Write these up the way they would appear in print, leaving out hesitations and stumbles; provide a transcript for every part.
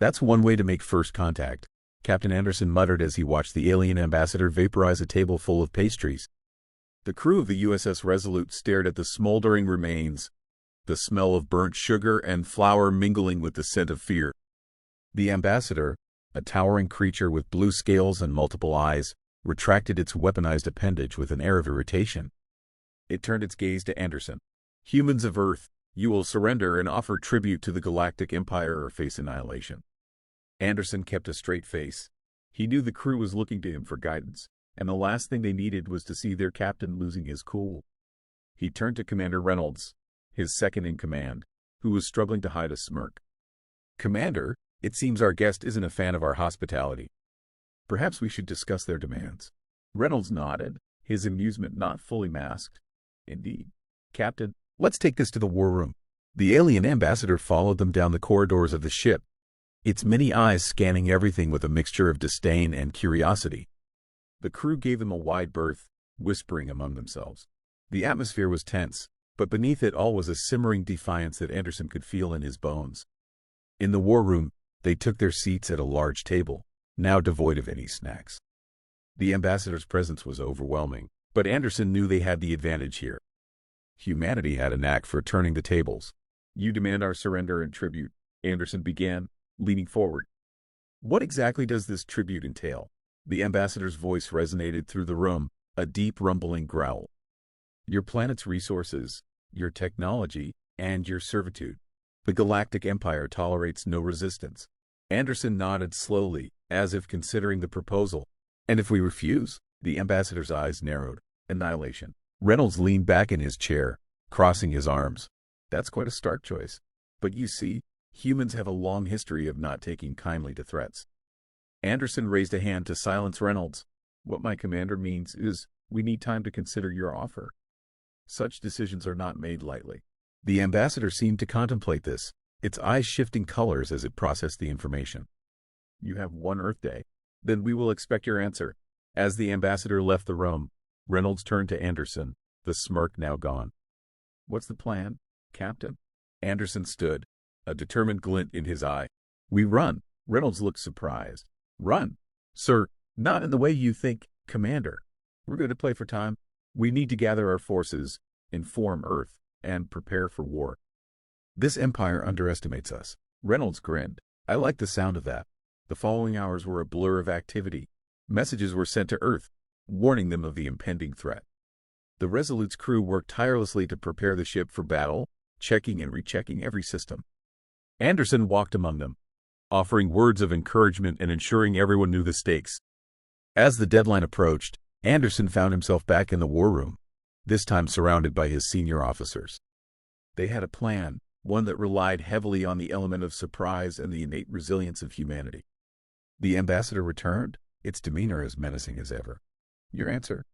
That's one way to make first contact, Captain Anderson muttered as he watched the alien ambassador vaporize a table full of pastries. The crew of the USS Resolute stared at the smoldering remains, the smell of burnt sugar and flour mingling with the scent of fear. The ambassador, a towering creature with blue scales and multiple eyes, retracted its weaponized appendage with an air of irritation. It turned its gaze to Anderson. "Humans of Earth, you will surrender and offer tribute to the Galactic Empire or face annihilation." Anderson kept a straight face. He knew the crew was looking to him for guidance, and the last thing they needed was to see their captain losing his cool. He turned to Commander Reynolds, his second-in-command, who was struggling to hide a smirk. "Commander, it seems our guest isn't a fan of our hospitality. Perhaps we should discuss their demands." Reynolds nodded, his amusement not fully masked. "Indeed. Captain, let's take this to the war room." The alien ambassador followed them down the corridors of the ship, its many eyes scanning everything with a mixture of disdain and curiosity. The crew gave them a wide berth, whispering among themselves. The atmosphere was tense, but beneath it all was a simmering defiance that Anderson could feel in his bones. In the war room, they took their seats at a large table, now devoid of any snacks. The ambassador's presence was overwhelming, but Anderson knew they had the advantage here. Humanity had a knack for turning the tables. "You demand our surrender and tribute," Anderson began, leaning forward. "What exactly does this tribute entail?" The ambassador's voice resonated through the room, a deep rumbling growl. "Your planet's resources, your technology, and your servitude. The Galactic Empire tolerates no resistance." Anderson nodded slowly, as if considering the proposal. "And if we refuse?" The ambassador's eyes narrowed. "Annihilation." Reynolds leaned back in his chair, crossing his arms. "That's quite a stark choice. But you see, humans have a long history of not taking kindly to threats." Anderson raised a hand to silence Reynolds. "What my commander means is, we need time to consider your offer. Such decisions are not made lightly." The ambassador seemed to contemplate this, its eyes shifting colors as it processed the information. "You have one Earth day. Then we will expect your answer." As the ambassador left the room, Reynolds turned to Anderson, the smirk now gone. "What's the plan, Captain?" Anderson stood, a determined glint in his eye. "We run." Reynolds looked surprised. "Run?" "Sir, not in the way you think, Commander. We're going to play for time. We need to gather our forces, inform Earth, and prepare for war. This empire underestimates us." Reynolds grinned. "I like the sound of that." The following hours were a blur of activity. Messages were sent to Earth, warning them of the impending threat. The Resolute's crew worked tirelessly to prepare the ship for battle, checking and rechecking every system. Anderson walked among them, offering words of encouragement and ensuring everyone knew the stakes. As the deadline approached, Anderson found himself back in the war room, this time surrounded by his senior officers. They had a plan, one that relied heavily on the element of surprise and the innate resilience of humanity. The ambassador returned, its demeanor as menacing as ever. "Your answer?"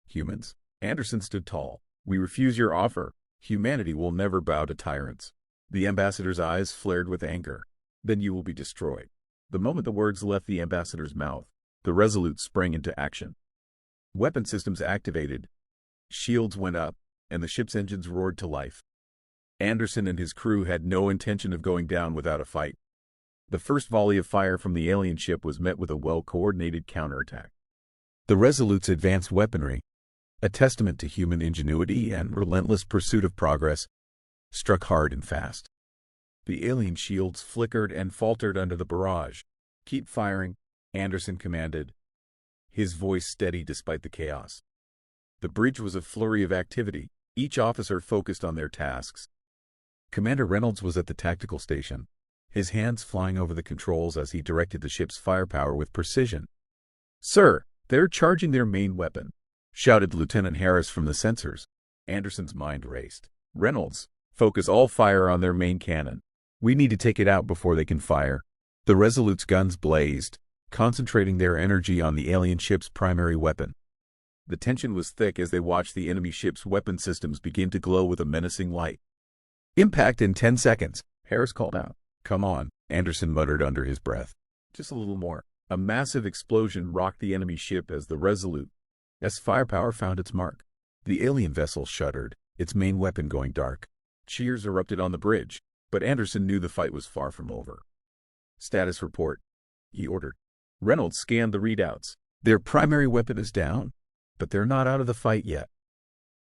"Humans." Anderson stood tall. "We refuse your offer. Humanity will never bow to tyrants." The ambassador's eyes flared with anger. "Then you will be destroyed." The moment the words left the ambassador's mouth, the Resolute sprang into action. Weapon systems activated, shields went up, and the ship's engines roared to life. Anderson and his crew had no intention of going down without a fight. The first volley of fire from the alien ship was met with a well-coordinated counterattack. The Resolute's advanced weaponry, a testament to human ingenuity and relentless pursuit of progress, struck hard and fast. The alien shields flickered and faltered under the barrage. "Keep firing," Anderson commanded, his voice steady despite the chaos. The bridge was a flurry of activity, each officer focused on their tasks. Commander Reynolds was at the tactical station, his hands flying over the controls as he directed the ship's firepower with precision. "Sir, they're charging their main weapon," shouted Lieutenant Harris from the sensors. Anderson's mind raced. "Reynolds, focus all fire on their main cannon. We need to take it out before they can fire." The Resolute's guns blazed, concentrating their energy on the alien ship's primary weapon. The tension was thick as they watched the enemy ship's weapon systems begin to glow with a menacing light. "Impact in 10 seconds, Harris called out. "Come on," Anderson muttered under his breath. "Just a little more." A massive explosion rocked the enemy ship as the Resolute's firepower found its mark. The alien vessel shuddered, its main weapon going dark. Cheers erupted on the bridge, but Anderson knew the fight was far from over. Status report, he ordered. Reynolds scanned the readouts. Their primary weapon is down, but they're not out of the fight yet.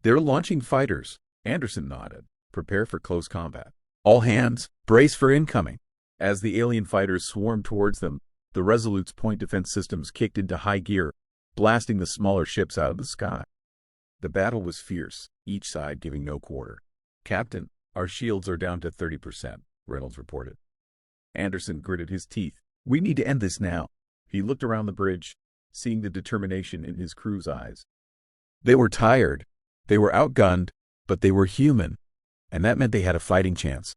They're launching fighters. Anderson nodded. Prepare for close combat. All hands, brace for incoming. As the alien fighters swarmed towards them, the Resolute's point defense systems kicked into high gear, blasting the smaller ships out of the sky. The battle was fierce, each side giving no quarter. Captain, our shields are down to 30%, Reynolds reported. Anderson gritted his teeth. We need to end this now. He looked around the bridge, seeing the determination in his crew's eyes. They were tired. They were outgunned, but they were human, and that meant they had a fighting chance.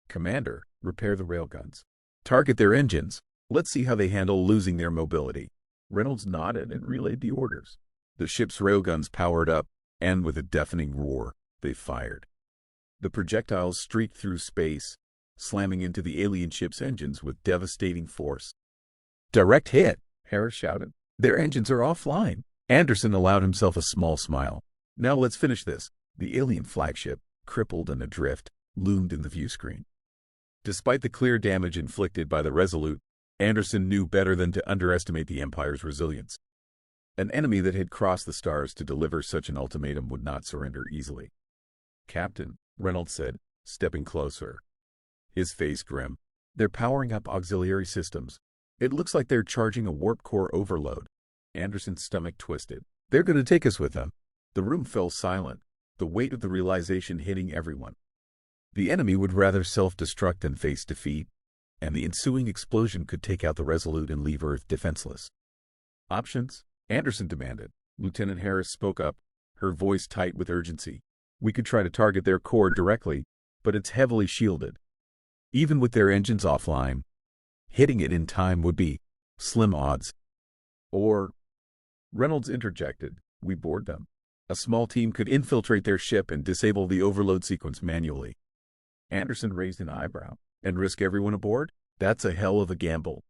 Commander, repair the railguns. Target their engines. Let's see how they handle losing their mobility. Reynolds nodded and relayed the orders. The ship's railguns powered up, and with a deafening roar, they fired. The projectiles streaked through space, slamming into the alien ship's engines with devastating force. Direct hit, Harris shouted. Their engines are offline. Anderson allowed himself a small smile. Now let's finish this. The alien flagship, crippled and adrift, loomed in the view screen. Despite the clear damage inflicted by the Resolute, Anderson knew better than to underestimate the Empire's resilience. An enemy that had crossed the stars to deliver such an ultimatum would not surrender easily. Captain, Reynolds said, stepping closer. His face grim. They're powering up auxiliary systems. It looks like they're charging a warp core overload. Anderson's stomach twisted. They're going to take us with them. The room fell silent, the weight of the realization hitting everyone. The enemy would rather self-destruct than face defeat, and the ensuing explosion could take out the Resolute and leave Earth defenseless. Options? Anderson demanded. Lieutenant Harris spoke up, her voice tight with urgency. We could try to target their core directly, but it's heavily shielded. Even with their engines offline, hitting it in time would be slim odds. Or, Reynolds interjected, we board them. A small team could infiltrate their ship and disable the overload sequence manually. Anderson raised an eyebrow. And risk everyone aboard? That's a hell of a gamble.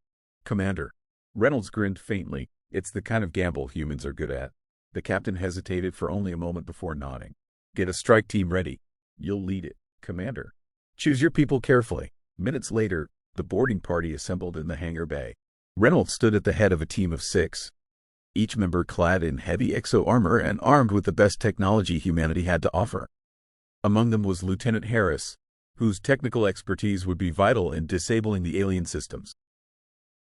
Commander. Reynolds grinned faintly. It's the kind of gamble humans are good at. The captain hesitated for only a moment before nodding. Get a strike team ready. You'll lead it, Commander. Choose your people carefully. Minutes later, the boarding party assembled in the hangar bay. Reynolds stood at the head of a team of 6, each member clad in heavy exo-armor and armed with the best technology humanity had to offer. Among them was Lieutenant Harris, whose technical expertise would be vital in disabling the alien systems.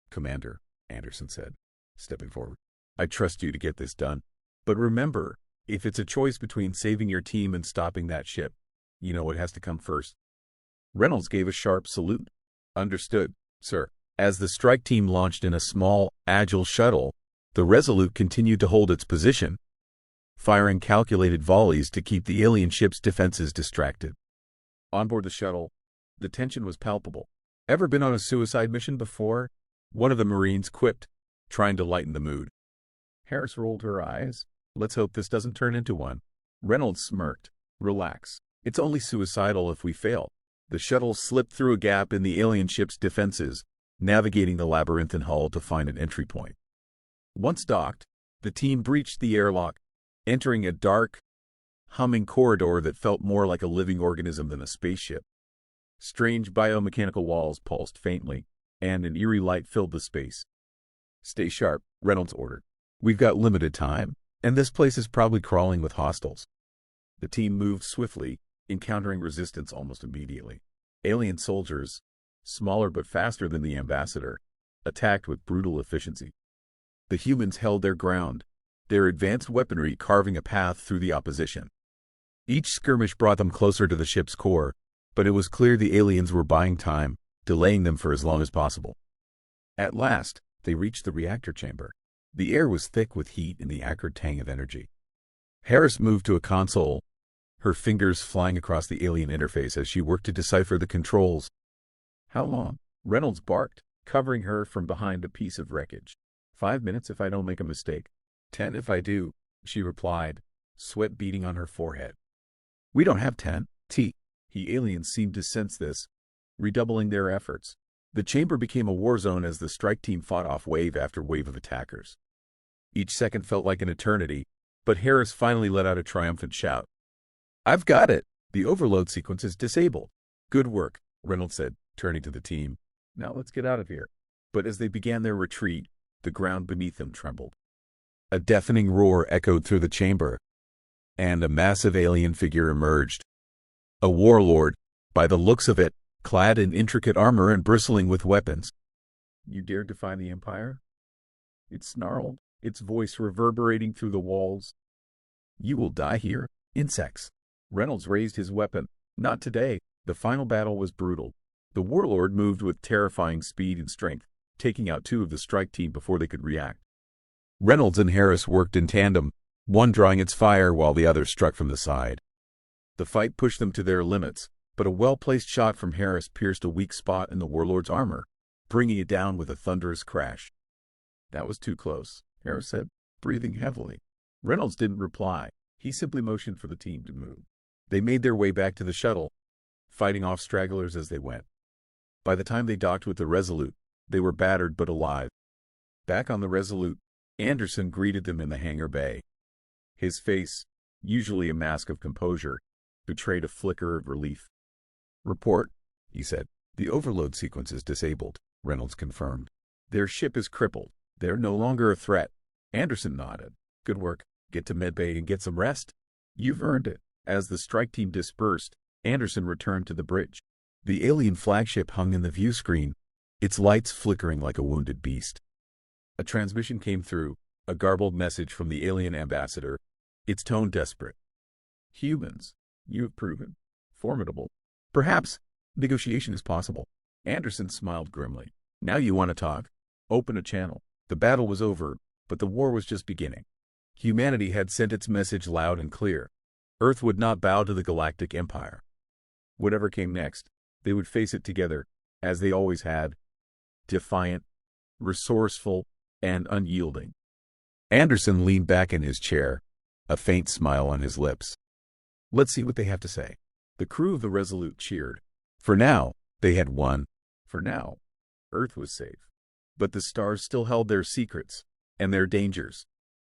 Commander, Anderson said, stepping forward, I trust you to get this done. But remember, if it's a choice between saving your team and stopping that ship, you know what has to come first. Reynolds gave a sharp salute. Understood, sir. As the strike team launched in a small, agile shuttle, the Resolute continued to hold its position, firing calculated volleys to keep the alien ship's defenses distracted. On board the shuttle, the tension was palpable. Ever been on a suicide mission before? One of the Marines quipped, trying to lighten the mood. Harris rolled her eyes. Let's hope this doesn't turn into one. Reynolds smirked. Relax. It's only suicidal if we fail. The shuttle slipped through a gap in the alien ship's defenses, navigating the labyrinthine hull to find an entry point. Once docked, the team breached the airlock, entering a dark, humming corridor that felt more like a living organism than a spaceship. Strange biomechanical walls pulsed faintly, and an eerie light filled the space. Stay sharp, Reynolds ordered. We've got limited time, and this place is probably crawling with hostiles. The team moved swiftly, encountering resistance almost immediately. Alien soldiers, smaller but faster than the ambassador, attacked with brutal efficiency. The humans held their ground, their advanced weaponry carving a path through the opposition. Each skirmish brought them closer to the ship's core, but it was clear the aliens were buying time, delaying them for as long as possible. At last, they reached the reactor chamber. The air was thick with heat and the acrid tang of energy. Harris moved to a console, her fingers flying across the alien interface as she worked to decipher the controls. How long? Reynolds barked, covering her from behind a piece of wreckage. 5 minutes if I don't make a mistake. 10 if I do, she replied, sweat beading on her forehead. We don't have 10. The aliens seemed to sense this, redoubling their efforts. The chamber became a war zone as the strike team fought off wave after wave of attackers. Each second felt like an eternity, but Harris finally let out a triumphant shout. I've got it! The overload sequence is disabled. Good work, Reynolds said, turning to the team. Now let's get out of here. But as they began their retreat, the ground beneath them trembled. A deafening roar echoed through the chamber, and a massive alien figure emerged. A warlord, by the looks of it, clad in intricate armor and bristling with weapons. You dare defy the Empire? It snarled, its voice reverberating through the walls. You will die here, insects. Reynolds raised his weapon. Not today. The final battle was brutal. The warlord moved with terrifying speed and strength, taking out two of the strike team before they could react. Reynolds and Harris worked in tandem, one drawing its fire while the other struck from the side. The fight pushed them to their limits, but a well-placed shot from Harris pierced a weak spot in the warlord's armor, bringing it down with a thunderous crash. That was too close, Harris said, breathing heavily. Reynolds didn't reply. He simply motioned for the team to move. They made their way back to the shuttle, fighting off stragglers as they went. By the time they docked with the Resolute, they were battered but alive. Back on the Resolute, Anderson greeted them in the hangar bay. His face, usually a mask of composure, betrayed a flicker of relief. Report, he said. The overload sequence is disabled, Reynolds confirmed. Their ship is crippled. They're no longer a threat. Anderson nodded. Good work. Get to medbay and get some rest. You've earned it. As the strike team dispersed, Anderson returned to the bridge. The alien flagship hung in the view screen, its lights flickering like a wounded beast. A transmission came through, a garbled message from the alien ambassador, its tone desperate. Humans, you have proven formidable. Perhaps negotiation is possible. Anderson smiled grimly. Now you want to talk? Open a channel. The battle was over, but the war was just beginning. Humanity had sent its message loud and clear. Earth would not bow to the Galactic Empire. Whatever came next, they would face it together, as they always had, defiant, resourceful, and unyielding. Anderson leaned back in his chair, a faint smile on his lips. Let's see what they have to say. The crew of the Resolute cheered. For now, they had won. For now, Earth was safe. But the stars still held their secrets and their dangers.